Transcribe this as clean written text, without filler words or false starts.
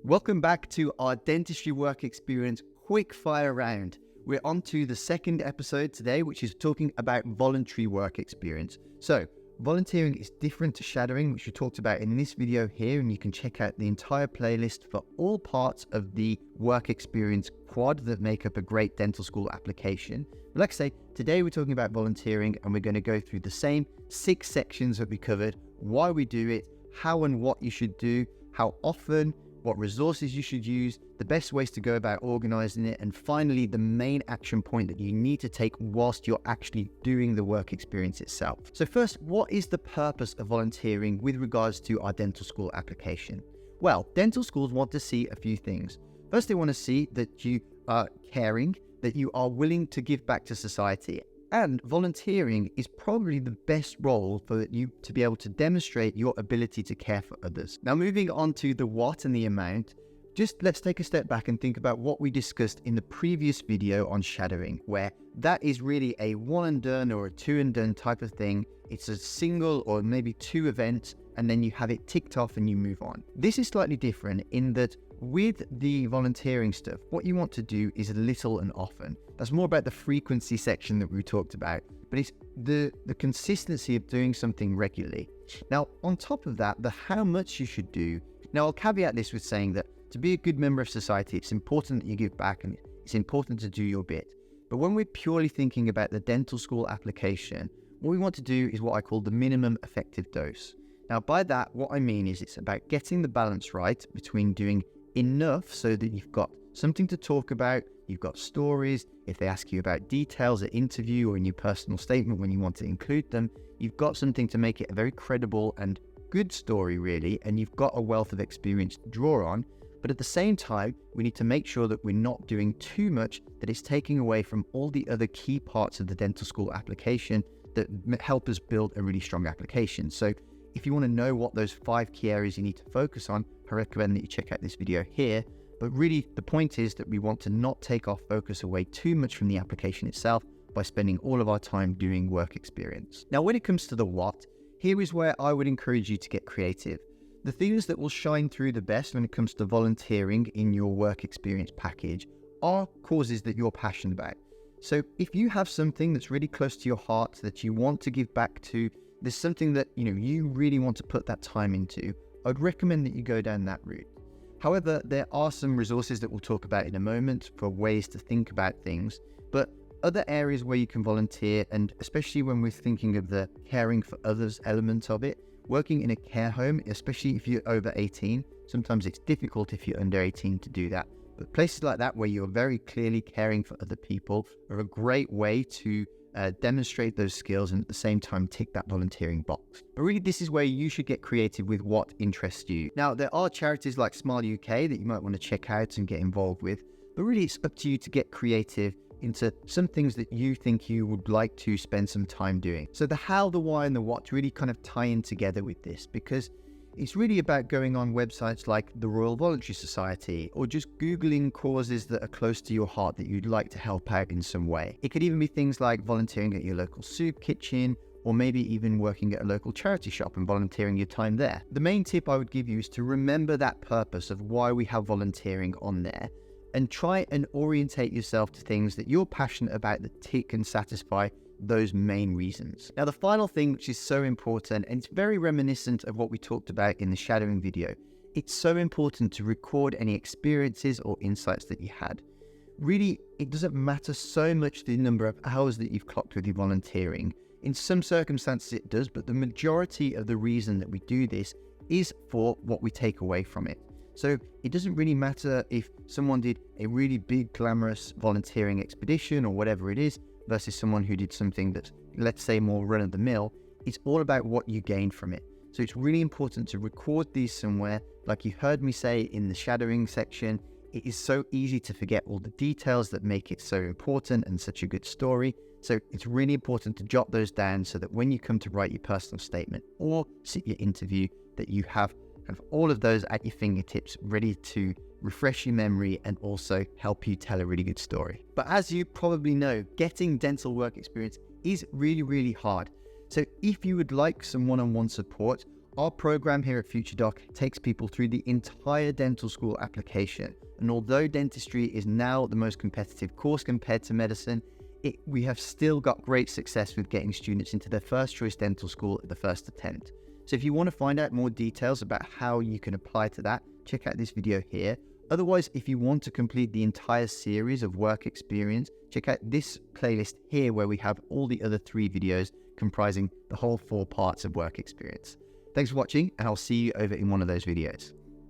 Welcome back to our dentistry work experience quick fire round. We're on to the second episode today, which is talking about voluntary work experience. So, volunteering is different to shadowing, which we talked about in this video here, and you can check out the entire playlist for all parts of the work experience quad that make up a great dental school application. But like I say, today we're talking about volunteering, and we're going to go through the same 6 sections that we covered: why we do it, how and what you should do, how often, what resources you should use, the best ways to go about organizing it, and finally the main action point that you need to take whilst you're actually doing the work experience itself. So first, what is the purpose of volunteering with regards to our dental school application? Well, dental schools want to see a few things. First, they want to see that you are caring, that you are willing to give back to society. And volunteering is probably the best role for you to be able to demonstrate your ability to care for others. Now, moving on to the what and the amount, just let's take a step back and think about what we discussed in the previous video on shadowing, where that is really a one and done or a two and done type of thing. It's a single or maybe 2 events, and then you have it ticked off and you move on. This is slightly different in that with the volunteering stuff, what you want to do is little and often. That's more about the frequency section that we talked about, but it's the consistency of doing something regularly. Now, on top of that, the how much you should do. Now, I'll caveat this with saying that to be a good member of society, it's important that you give back and it's important to do your bit. But when we're purely thinking about the dental school application, what we want to do is what I call the minimum effective dose. Now, by that, what I mean is it's about getting the balance right between doing enough so that you've got something to talk about, you've got stories. If they ask you about details at interview or in your personal statement when you want to include them, you've got something to make it a very credible and good story, really, and you've got a wealth of experience to draw on. But at the same time, we need to make sure that we're not doing too much that is taking away from all the other key parts of the dental school application that help us build a really strong application. So if you want to know what those 5 key areas you need to focus on, I recommend that you check out this video here. But really, the point is that we want to not take our focus away too much from the application itself by spending all of our time doing work experience. Now, when it comes to the what, here is where I would encourage you to get creative. The things that will shine through the best when it comes to volunteering in your work experience package are causes that you're passionate about. So if you have something that's really close to your heart that you want to give back to, there's something that you really want to put that time into, I'd recommend that you go down that route. However, there are some resources that we'll talk about in a moment for ways to think about things, but other areas where you can volunteer, and especially when we're thinking of the caring for others element of it, working in a care home, especially if you're over 18, sometimes it's difficult if you're under 18 to do that. But places like that where you're very clearly caring for other people are a great way to demonstrate those skills and at the same time tick that volunteering box. But really, this is where you should get creative with what interests you. Now, there are charities like Smile UK that you might want to check out and get involved with, but really it's up to you to get creative into some things that you think you would like to spend some time doing. So the how, the why, and the what really kind of tie in together with this, because it's really about going on websites like the Royal Voluntary Society or just Googling causes that are close to your heart that you'd like to help out in some way. It could even be things like volunteering at your local soup kitchen, or maybe even working at a local charity shop and volunteering your time there. The main tip I would give you is to remember that purpose of why we have volunteering on there, and try and orientate yourself to things that you're passionate about that tick and satisfy those main reasons. Now, the final thing, which is so important, and it's very reminiscent of what we talked about in the shadowing video, it's so important to record any experiences or insights that you had. Really, it doesn't matter so much the number of hours that you've clocked with your volunteering. In some circumstances it does, but the majority of the reason that we do this is for what we take away from it. So it doesn't really matter if someone did a really big, glamorous volunteering expedition or whatever it is, versus someone who did something that's, let's say, more run-of-the-mill. It's all about what you gain from it. So it's really important to record these somewhere. Like you heard me say in the shadowing section, it is so easy to forget all the details that make it so important and such a good story. So it's really important to jot those down so that when you come to write your personal statement or sit your interview, that you have kind of all of those at your fingertips ready to refresh your memory and also help you tell a really good story. But as you probably know, getting dental work experience is really, really hard. So if you would like some one-on-one support, Our program here at FutureDoc takes people through the entire dental school application. And although dentistry is now the most competitive course compared to medicine, we have still got great success with getting students into their first choice dental school at the first attempt. So if you want to find out more details about how you can apply to that, check out this video here. Otherwise, if you want to complete the entire series of work experience, check out this playlist here where we have all the other 3 videos comprising the whole 4 parts of work experience. Thanks for watching, and I'll see you over in one of those videos.